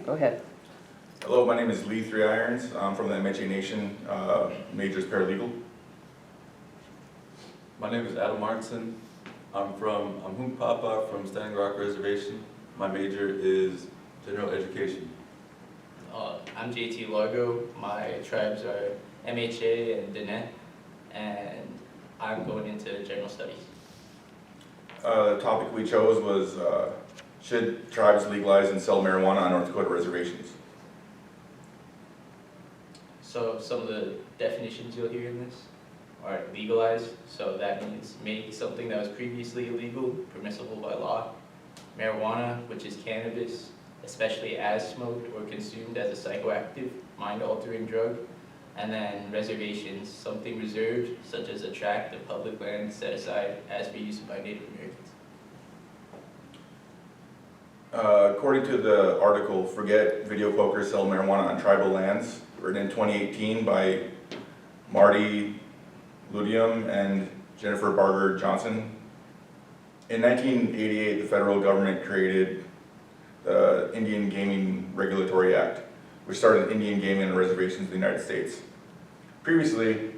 Go ahead. Hello, my name is Lee Three Irons. I'm from the MHA Nation, major is paralegal. My name is Adam Martinson. I'm Hunkpapa from Standing Rock Reservation. My major is general education. I'm JT Largo. My tribes are MHA and Diné, and I'm going into general studies. The topic we chose was, should tribes legalize and sell marijuana on North Dakota reservations? So some of the definitions you'll hear in this are legalized, so that means make something that was previously illegal permissible by law. Marijuana, which is cannabis, especially as smoked or consumed as a psychoactive, mind-altering drug. And then reservations, something reserved, such as a tract of public land set aside as for use by Native Americans. According to the article, Forget Video Poker Sell Marijuana on Tribal Lands, written in 2018 by Marty Ludium and Jennifer Barger Johnson. In 1988, the federal government created the Indian Gaming Regulatory Act, which started Indian gaming on reservations in the United States. Previously,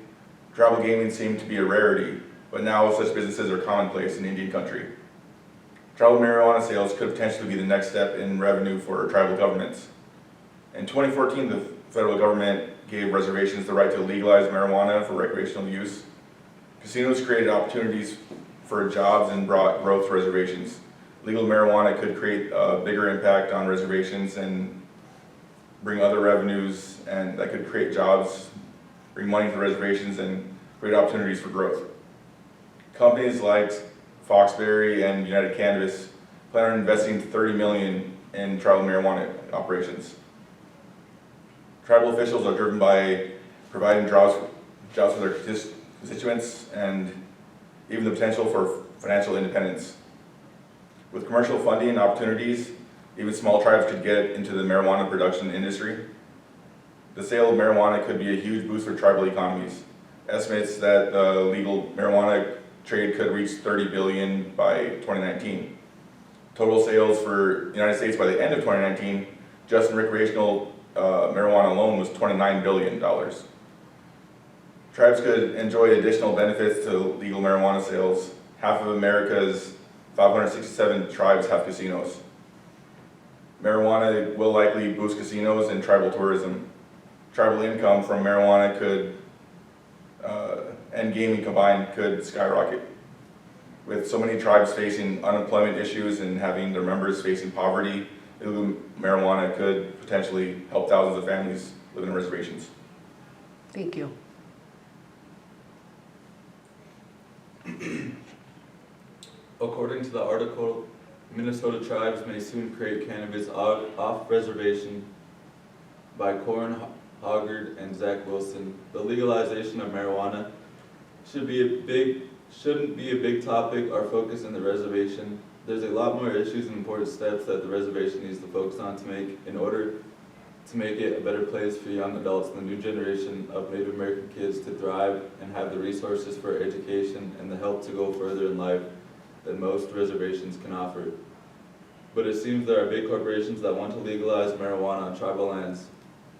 tribal gaming seemed to be a rarity, but now such businesses are commonplace in Indian country. Tribal marijuana sales could potentially be the next step in revenue for tribal governments. In 2014, the federal government gave reservations the right to legalize marijuana for recreational use. Casinos created opportunities for jobs and brought growth to reservations. Legal marijuana could create a bigger impact on reservations and bring other revenues, and that could create jobs, bring money to reservations, and create opportunities for growth. Companies like Foxberry and United Cannabis plan on investing $30 million in tribal marijuana operations. Tribal officials are driven by providing jobs for their constituents and even the potential for financial independence. With commercial funding opportunities, even small tribes could get into the marijuana production industry. The sale of marijuana could be a huge boost for tribal economies. Estimates that the legal marijuana trade could reach $30 billion by 2019. Total sales for the United States by the end of 2019, just in recreational marijuana alone, was $29 billion. Tribes could enjoy additional benefits to legal marijuana sales. Half of America's 567 tribes have casinos. Marijuana will likely boost casinos and tribal tourism. Tribal income from marijuana could, and gaming combined, could skyrocket. With so many tribes facing unemployment issues and having their members facing poverty, illegal marijuana could potentially help thousands of families living in reservations. Thank you. According to the article, Minnesota tribes may soon create cannabis off reservation by Corin Hoggard and Zach Wilson. The legalization of marijuana shouldn't be a big topic or focus in the reservation. There's a lot more issues and important steps that the reservation needs to focus on in order to make it a better place for young adults and the new generation of Native American kids to thrive and have the resources for education and the help to go further in life than most reservations can offer. But it seems there are big corporations that want to legalize marijuana on tribal lands.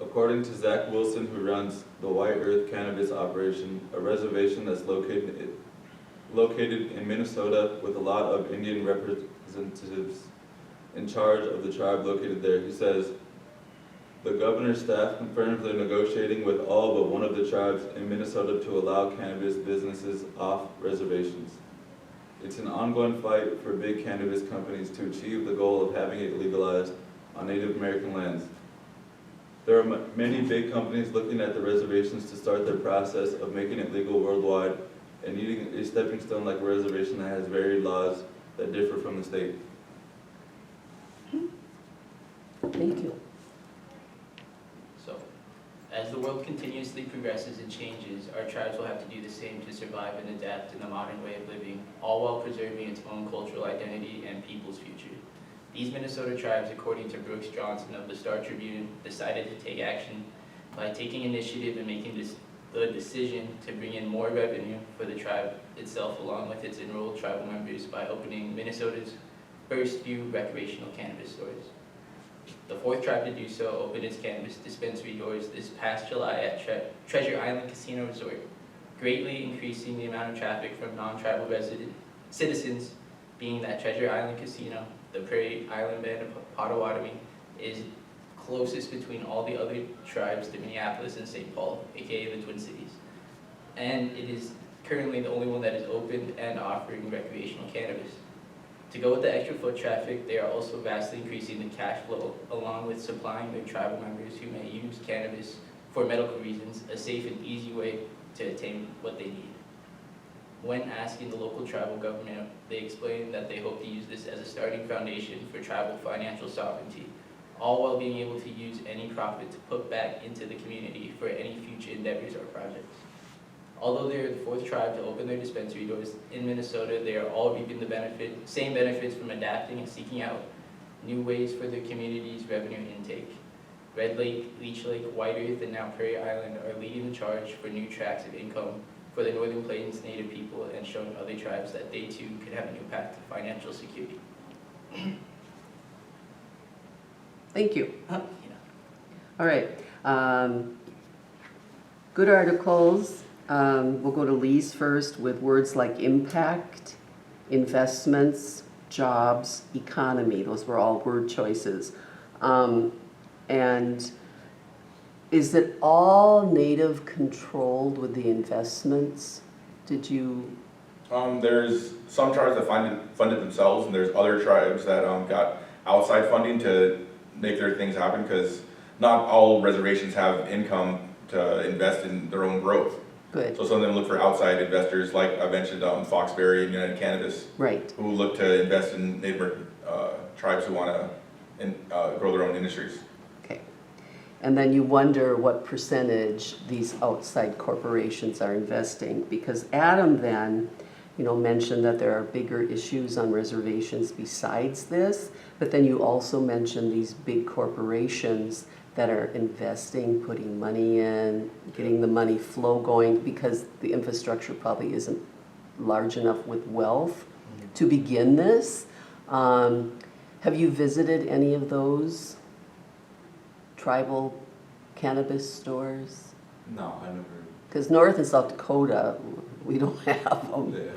According to Zach Wilson, who runs the White Earth Cannabis Operation, a reservation that's located in Minnesota with a lot of Indian representatives in charge of the tribe located there. He says, the governor's staff confirms they're negotiating with all but one of the tribes in Minnesota to allow cannabis businesses off reservations. It's an ongoing fight for big cannabis companies to achieve the goal of having it legalized on Native American lands. There are many big companies looking at the reservations to start their process of making it legal worldwide and needing a stepping stone like a reservation that has varied laws that differ from the state. Thank you. So, as the world continuously progresses and changes, our tribes will have to do the same to survive and adapt in the modern way of living, all while preserving its own cultural identity and people's future. These Minnesota tribes, according to Brooks Johnson of the Star Tribune, decided to take action by taking initiative and making the decision to bring in more revenue for the tribe itself along with its enrolled tribal members by opening Minnesota's first few recreational cannabis stores. The fourth tribe to do so opened its cannabis dispensary doors this past July at Treasure Island Casino Resort, greatly increasing the amount of traffic from non-tribal citizens, being that Treasure Island Casino, the Prairie Island Band of Potawatomi, is closest between all the other tribes to Minneapolis and St. Paul, aka the Twin Cities. And it is currently the only one that is open and offering recreational cannabis. To go with the extra foot traffic, they are also vastly increasing the cash flow, along with supplying their tribal members who may use cannabis for medical reasons, a safe and easy way to attain what they need. When asking the local tribal government, they explained that they hope to use this as a starting foundation for tribal financial sovereignty, all while being able to use any profit to put back into the community for any future endeavors or projects. Although they are the fourth tribe to open their dispensary doors in Minnesota, they are all reaping the same benefits from adapting and seeking out new ways for their community's revenue intake. Red Lake, Leech Lake, White Earth, and now Prairie Island are leading the charge for new tracts of income for the Northern Plains Native people and showing other tribes that they too could have a new path to financial security. Thank you. Yeah. All right. Good articles. We'll go to Lee's first with words like impact, investments, jobs, economy. Those were all word choices. And is it all Native controlled with the investments? Did you? There's some tribes that funded themselves, and there's other tribes that got outside funding to make their things happen, because not all reservations have income to invest in their own growth. Good. So some of them look for outside investors, like I mentioned, Foxberry and United Cannabis, Right. who look to invest in neighbor tribes who want to grow their own industries. Okay. And then you wonder what percentage these outside corporations are investing, because Adam then, mentioned that there are bigger issues on reservations besides this, but then you also mentioned these big corporations that are investing, putting money in, getting the money flow going, because the infrastructure probably isn't large enough with wealth to begin this. Have you visited any of those tribal cannabis stores? No, I never. Because North and South Dakota, we don't have them. Yeah.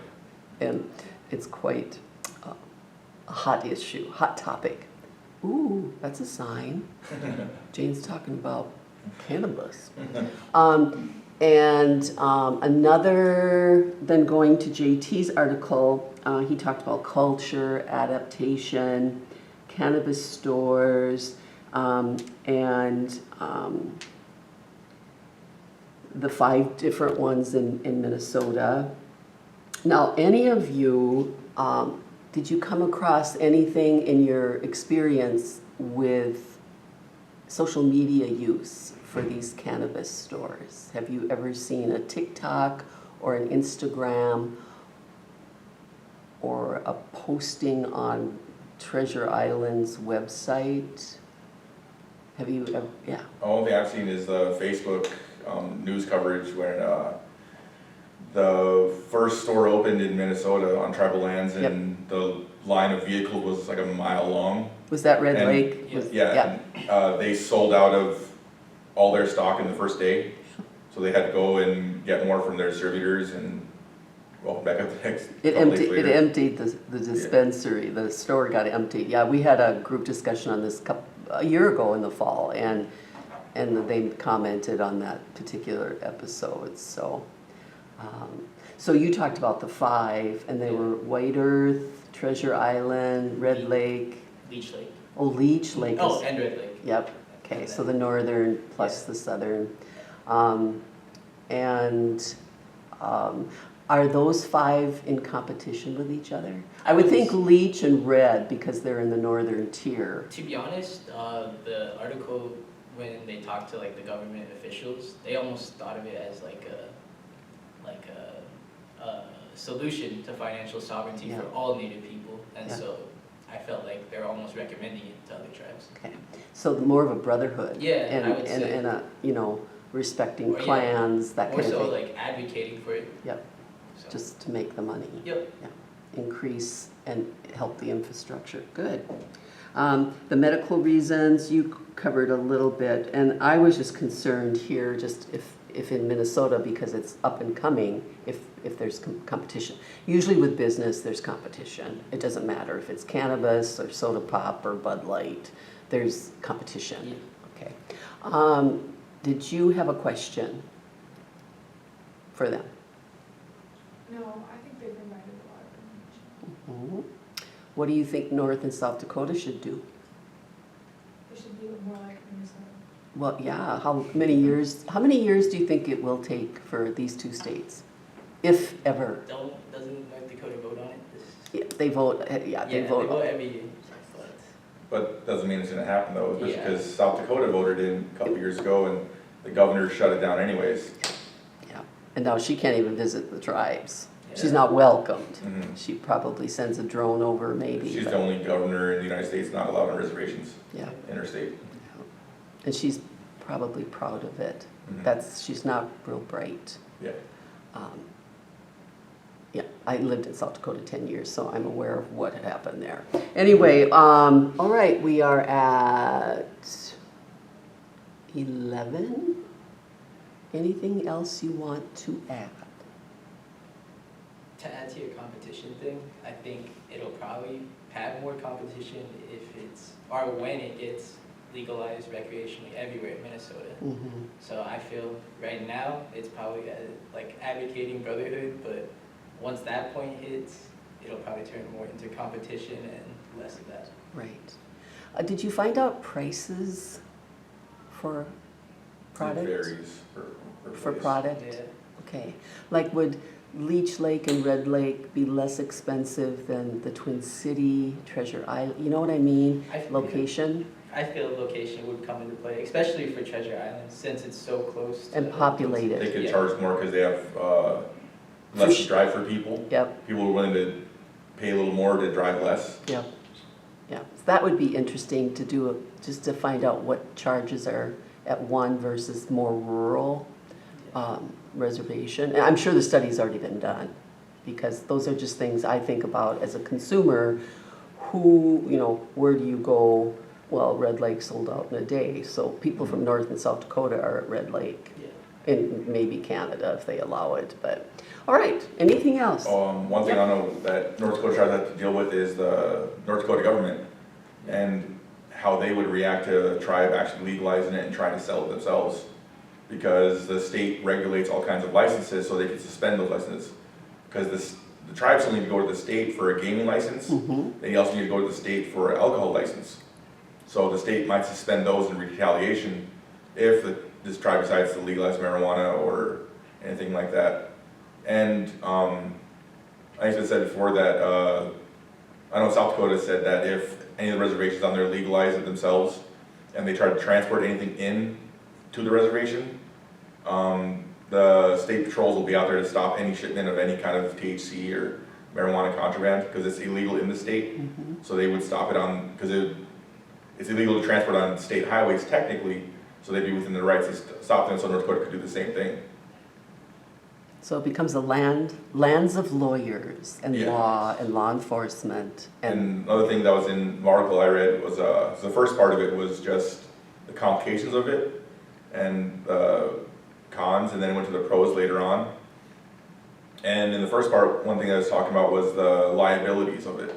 And it's quite a hot issue, hot topic. Ooh, that's a sign. Jane's talking about cannabis. Another, then going to JT's article, he talked about culture, adaptation, cannabis stores, and the 5 different ones in Minnesota. Now, any of you, did you come across anything in your experience with social media use for these cannabis stores? Have you ever seen a TikTok or an Instagram or a posting on Treasure Island's website? Have you ever, yeah. The only thing I've seen is the Facebook news coverage when the first store opened in Minnesota on tribal lands, and the line of vehicles was like a mile long. Was that Red And- Lake? Yeah, and, they sold out of all their stock in the first day, so they had to go and get more from their distributors and walk back up the next It couple days emptied, later. it emptied the dispensary, the store got emptied. Yeah, we had a group discussion on this a year ago in the fall, and they commented on that particular episode, so. So you talked about the 5, and they were White Earth, Treasure Island, Red Lake, Leech Lake. oh, Leech Lake Oh, is, and Red Lake. yep, okay, so the northern plus the southern. Are those 5 in competition with each other? I would think Leech and Red, because they're in the northern tier. To be honest, the article, when they talked to like the government officials, they almost thought of it as like a solution to financial sovereignty Yeah. for all Native people, and Yeah. so I felt like they're almost recommending it to other tribes. Okay, so more of a brotherhood. Yeah, And, I would say. and a, respecting Or, yeah, clans, that More kind of so thing. like advocating for it. Yep, So. just to make the money. Yep. Increase and help the infrastructure. Good. The medical reasons, you covered a little bit, and I was just concerned here, just if in Minnesota, because it's up and coming, if there's competition. Usually with business, there's competition. It doesn't matter if it's cannabis or soda pop or Bud Light, there's competition. Okay. Did you have a question for them? No, I think they provided a lot of information. Mhm. What do you think North and South Dakota should do? They should be more like Minnesota. Well, yeah, how many years do you think it will take for these two states? If ever? Doesn't North Dakota vote on it? Yeah, they vote, they vote. every year. But doesn't mean it's gonna happen though, just Yeah. because South Dakota voted in a couple years ago and the governor shut it down anyways. Yeah, and now she can't even visit the tribes. She's Yeah. not welcomed. Mhm. She probably sends a drone over maybe. She's but- the only governor in the United States not allowed on reservations, Yeah, interstate. and she's probably proud of it. Mhm. She's not real bright. Yeah. Yeah, I lived in South Dakota 10 years, so I'm aware of what happened there. Anyway, all right, we are at 11. Anything else you want to add? To add to your competition thing, I think it'll probably have more competition if it's, or when it gets legalized recreationally everywhere in Minnesota. Mhm. So I feel right now, it's probably like advocating brotherhood, but once that point hits, it'll probably turn more into competition and less of that. Right. Did you find out prices for It product? varies For place. product? Yeah. Okay. Like would Leech Lake and Red Lake be less expensive than the Twin City, Treasure Island? You know what I mean? I feel- Location I feel location would come into play, especially for Treasure Island, since it's so close to. and They populated. could Yeah. charge more because they have less to drive for people. Yep, People are willing to pay a little more to drive less. yep, yeah. So that would be interesting to do, just to find out what charges are at one versus more rural reservation. And I'm sure the study's already been done, because those are just things I think about as a consumer. Who, where do you go? Well, Red Lake sold out in a day, so people from North and South Dakota are at Red Lake. Yeah. And maybe Canada if they allow it, but, all right, anything else? One thing I know that North Dakota tries to have to deal with is the North Dakota government and how they would react to a tribe actually legalizing it and trying to sell it themselves. Because the state regulates all kinds of licenses, so they can suspend those licenses. Because the tribes still need to go to the state for a gaming license, Mhm. they also need to go to the state for an alcohol license. So the state might suspend those in retaliation if this tribe decides to legalize marijuana or anything like that. And I used to said before that, I know South Dakota said that if any of the reservations on there legalize it themselves and they try to transport anything in to the reservation, the state patrols will be out there to stop any shipment of any kind of THC or marijuana contraband because it's illegal in the state. So they would stop it because it's illegal to transport on state highways technically, so they'd be within their rights to stop them, so North Dakota could do the same thing. So it becomes a lands of lawyers and Yeah. law enforcement. And another thing that was in the article I read was, so the first part of it was just the complications of it and cons, and then it went to the pros later on. And in the first part, one thing I was talking about was the liabilities of it.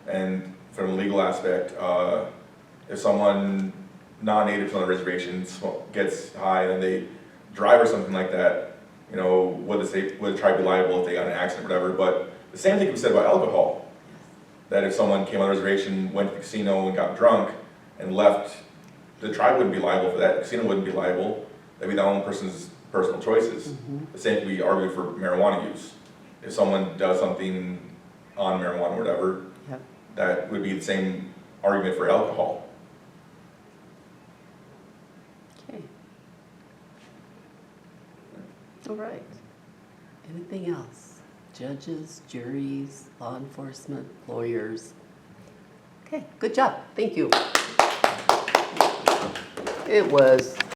And from a legal aspect, if someone non-native on the reservation gets high and they drive or something like that, would the tribe be liable if they got in an accident or whatever? But the same thing can be said about alcohol. That if someone came on the reservation, went to the casino and got drunk and left, the tribe wouldn't be liable for that, the casino wouldn't be liable. That'd be the only person's personal choices. The same can be argued for marijuana use. If someone does something on marijuana or whatever, Yep. that would be the same argument for alcohol. Okay. All right. Anything else? Judges, juries, law enforcement, lawyers. Okay, good job. Thank you. It was